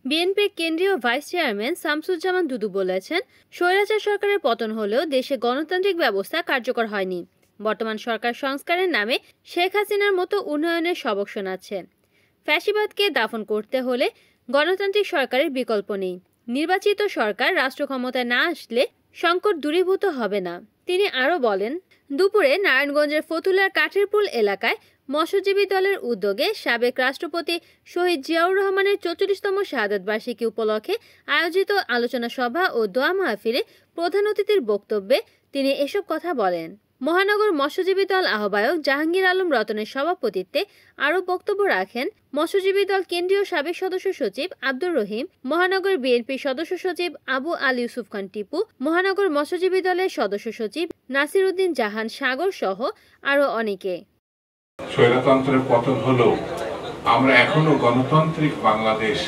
বিএনপির কেন্দ্রীয় vice chairman Shamsuzzaman দুদু বলেছেন, স্বৈরাচার সরকারের পতন হলেও দেশে গণতান্ত্রিক ব্যবস্থা কার্যকর হয়নি। বর্তমান সরকার সংস্কারের নামে শেখ হাসিনার মতো উন্নয়নের সবক শোনাচ্ছে। ফ্যাসিবাদকে দাফন করতে হলে গণতান্ত্রিক সরকারের বিকল্প নেই। নির্বাচিত সরকার রাষ্ট্র ক্ষমতায় না আসলে সংকট দূরীভূত হবে না। তিনি আরও বলেন, দুপুরে নারায়ণগঞ্জের ফতুল্লার কাঠেরপুল এলাকায় মৎস্যজীবী দলের উদ্যোগে সাবেক রাষ্ট্রপতি শহীদ জিয়াউর রহমানের ৪৪তম শাহাদাত বার্ষিকী উপলক্ষে আয়োজিত আলোচনা সভা ও দোয়া মাহফিলে প্রধান অতিথির বক্তব্যে তিনি এসব কথা বলেন। মহানগর মৎস্যজীবী দল আহ্বায়ক জাহাঙ্গীর আলম রতনের সভাপতিত্বে আরও বক্তব্য রাখেন মৎস্যজীবী দল কেন্দ্রীয় সাবেক সদস্য সচিব আব্দুর রহিম, মহানগর বিএনপির সদস্য সচিব আবু আলী ইউসুফ খান টিপু, মহানগর মৎস্যজীবী দলের সদস্য সচিব নাসির উদ্দিন জাহান সাগর সহ আরও অনেকে। স্বৈরতন্ত্রের পতন হলেও আমরা এখনো গণতান্ত্রিক বাংলাদেশ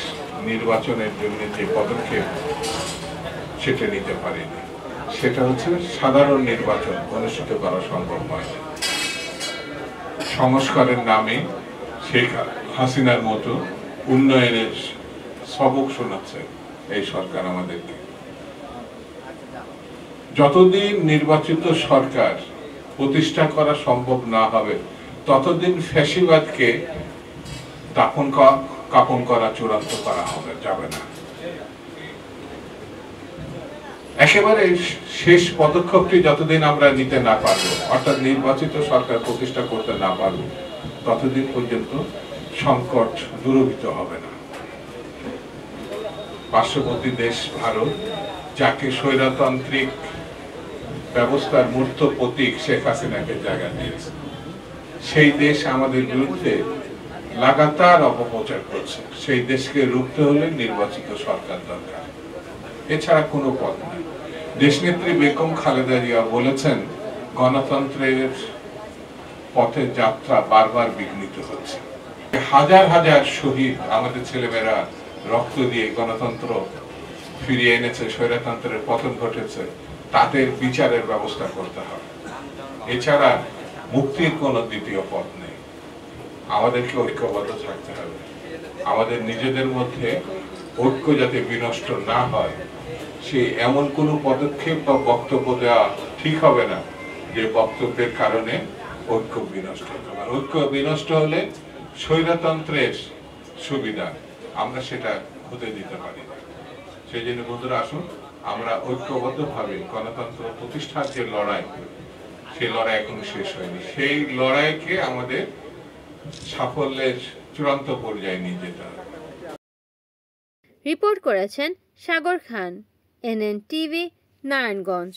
নির্বাচনের জন্য যে পদক্ষেপ সেটা নিতে পারিনি। সেটা হচ্ছে সাধারণ নির্বাচন অনুষ্ঠিত করা সম্ভব হয়। সংস্কারের নামে শেখ হাসিনার মতো উন্নয়নের সবক শোনাচ্ছে এই সরকার আমাদেরকে। যতদিন নির্বাচিত সরকার প্রতিষ্ঠা করা সম্ভব না হবে ততদিন ফ্যাসিবাদকে দাফন কাফন করা চূড়ান্ত করা যাবে না। একেবারে শেষ পদক্ষেপটি যতদিন আমরা নিতে না পারবো, অর্থাৎ নির্বাচিত সরকার প্রতিষ্ঠা করতে না পারবো, ততদিন পর্যন্ত সংকট দূরীভূত হবে না। পার্শ্ববর্তী দেশ ভারত, যাকে স্বৈরতান্ত্রিক ব্যবস্থার মূর্ত প্রতীক শেখ হাসিনাকে জায়গা দিয়েছে, সেই দেশ আমাদের বিরুদ্ধে লাগাতার অপপ্রচার করছে। সেই দেশকে রুখতে হলে নির্বাচিত সরকার দরকার, এছাড়া কোনো পথ নেই। দেশনেত্রী বেগম খালেদা জিয়া বলেছেন, গণতন্ত্রের পথে যাত্রা বারবার বিঘ্নিত হচ্ছে। হাজার হাজার শহীদ আমাদের ছেলেমেয়েরা রক্ত দিয়ে গণতন্ত্র ফিরিয়ে এনেছে, স্বৈরতন্ত্রের পতন ঘটেছে, তাদের বিচারের ব্যবস্থা করতে হবে। এছাড়া মুক্তির কোনো দ্বিতীয় পথ নেই। আমাদেরকে ঐক্যবদ্ধ থাকতে হবে। আমাদের নিজেদের মধ্যে ঐক্য যাতে বিনষ্ট না হয়, সে এমন কোনো পদক্ষেপ বা বক্তব্য দেওয়া ঠিক হবে না যে বক্তব্যের কারণে ঐক্য বিনষ্ট হবে। ঐক্য বিনষ্ট হলে স্বৈরতন্ত্রের সুবিধা আমরা সেটা হতে দিতে পারি না। সেই জন্য বন্ধুরা, আসুন আমরা ঐক্যবদ্ধভাবে গণতন্ত্র প্রতিষ্ঠার যে লড়াই, সেই লড়াই এখনো শেষ হয়নি। সেই লড়াইকে আমাদের সাফল্যের চূড়ান্ত পর্যায়ে নিয়ে যেতে হবে। রিপোর্ট করেছেন সাগর খান, NN টিভি, নারায়ণগঞ্জ।